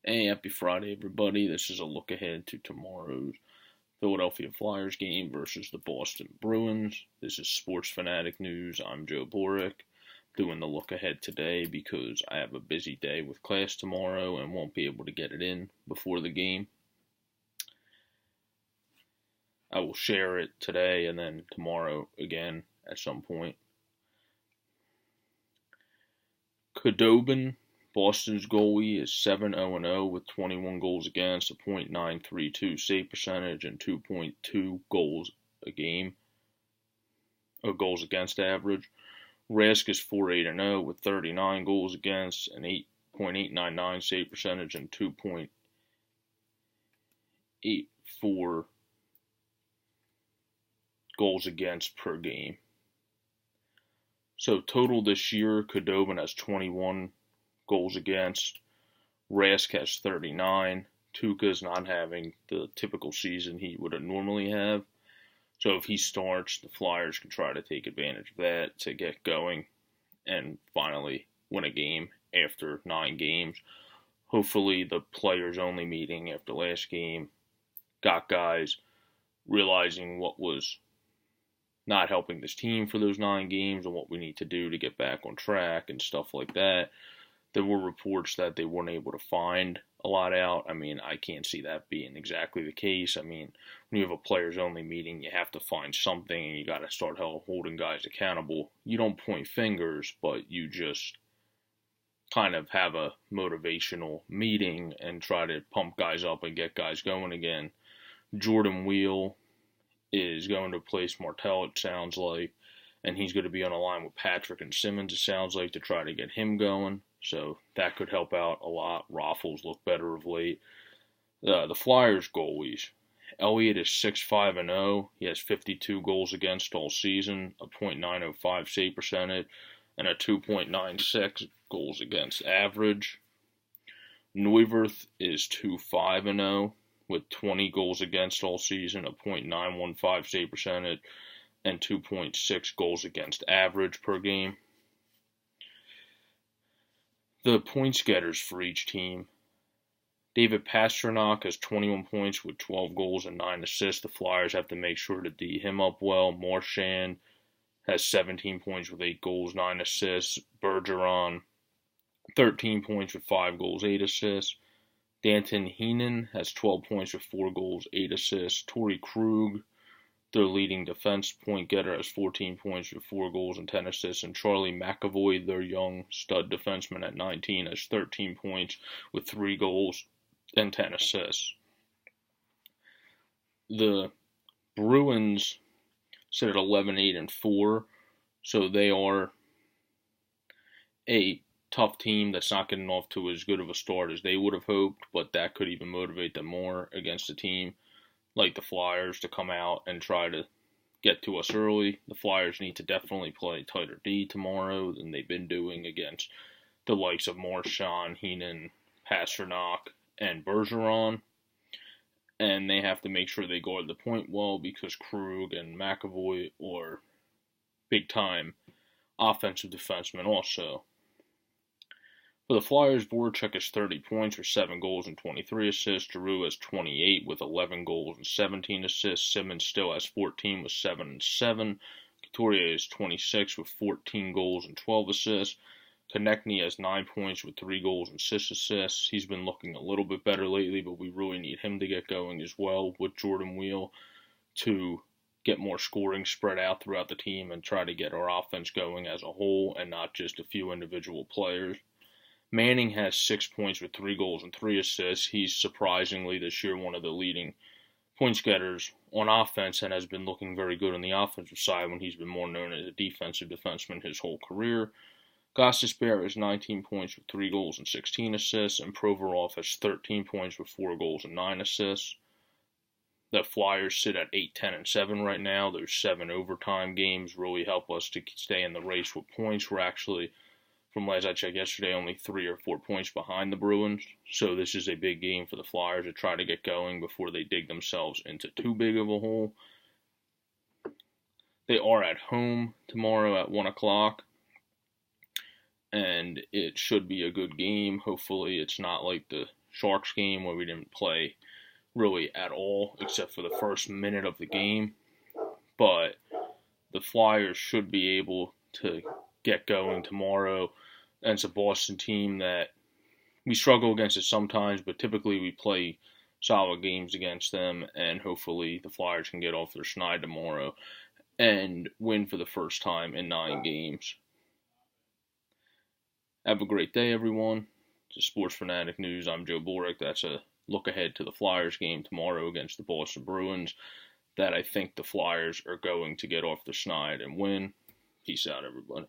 Hey, happy Friday, everybody. This is a look ahead to tomorrow's Philadelphia Flyers game versus the Boston Bruins. This is Sports Fanatic News. I'm Joe Borick, doing the look ahead today because I have a busy day with class tomorrow and won't be able to get it in before the game. I will share it today and then tomorrow again at some point. Khudobin, Boston's goalie, is 7-0-0 with 21 goals against, a .932 save percentage, and 2.2 goals a game, goals against average. Rask is 4-8-0 with 39 goals against, an 8.899 save percentage, and 2.84 goals against per game. So total this year, Khudobin has 21 goals against. Rask has 39. Tuukka's not having the typical season he would normally have. So if he starts, the Flyers can try to take advantage of that to get going and finally win a game after 9 games. Hopefully the players-only meeting after last game got guys realizing what was not helping this team for those 9 games and what we need to do to get back on track and stuff like that. There were reports that they weren't able to find a lot out. I mean, I can't see that being exactly the case. I mean, when you have a players-only meeting, you have to find something and you got to start holding guys accountable. You don't point fingers, but you just kind of have a motivational meeting and try to pump guys up and get guys going again. Jordan Weal is going to replace Martell, it sounds like, and he's going to be on a line with Patrick and Simmons, it sounds like, to try to get him going. So that could help out a lot. Raffles look better of late. The Flyers goalies. Elliott is 6-5-0. He has 52 goals against all season, a .905 save percentage, and a 2.96 goals against average. Neuwirth is 2-5-0 with 20 goals against all season, a .915 save percentage, and 2.6 goals against average per game. The points getters for each team. David Pastrnak has 21 points with 12 goals and 9 assists. The Flyers have to make sure to D him up well. Marchand has 17 points with 8 goals, 9 assists. Bergeron, 13 points with 5 goals, 8 assists. Danton Heinen has 12 points with 4 goals, 8 assists. Torrey Krug, their leading defense point getter, has 14 points with 4 goals and 10 assists. And Charlie McAvoy, their young stud defenseman at 19, has 13 points with 3 goals and 10 assists. The Bruins sit at 11-8-4, so they are a tough team that's not getting off to as good of a start as they would have hoped, but that could even motivate them more against a team like the Flyers to come out and try to get to us early. The Flyers need to definitely play tighter D tomorrow than they've been doing against the likes of Marchand, Heinen, Pastrnak, and Bergeron. And they have to make sure they guard the point well because Krug and McAvoy are big-time offensive defensemen also. For the Flyers, Voracek has 30 points with 7 goals and 23 assists. Giroux has 28 with 11 goals and 17 assists. Simmons still has 14 with 7 and 7. Couturier has 26 with 14 goals and 12 assists. Konechny has 9 points with 3 goals and 6 assists. He's been looking a little bit better lately, but we really need him to get going as well with Jordan Weal to get more scoring spread out throughout the team and try to get our offense going as a whole and not just a few individual players. Manning has 6 points with 3 goals and 3 assists. He's surprisingly this year one of the leading points getters on offense and has been looking very good on the offensive side when he's been more known as a defensive defenseman his whole career. Gostisbehere has 19 points with 3 goals and 16 assists, and Provorov has 13 points with 4 goals and 9 assists. The Flyers sit at 8-10-7 right now. Those 7 overtime games really help us to stay in the race with points. We're actually, from last I checked yesterday, only 3 or 4 points behind the Bruins. So this is a big game for the Flyers to try to get going before they dig themselves into too big of a hole. They are at home tomorrow at 1 o'clock. And it should be a good game. Hopefully it's not like the Sharks game where we didn't play really at all except for the first minute of the game. But the Flyers should be able to get going tomorrow. And it's a Boston team that we struggle against it sometimes, but typically we play solid games against them, and hopefully the Flyers can get off their schneid tomorrow and win for the first time in 9 games. Have a great day, everyone. To Sports Fanatic News, I'm Joe Borick. That's a look ahead to the Flyers game tomorrow against the Boston Bruins that I think the Flyers are going to get off the schneid and win. Peace out, everybody.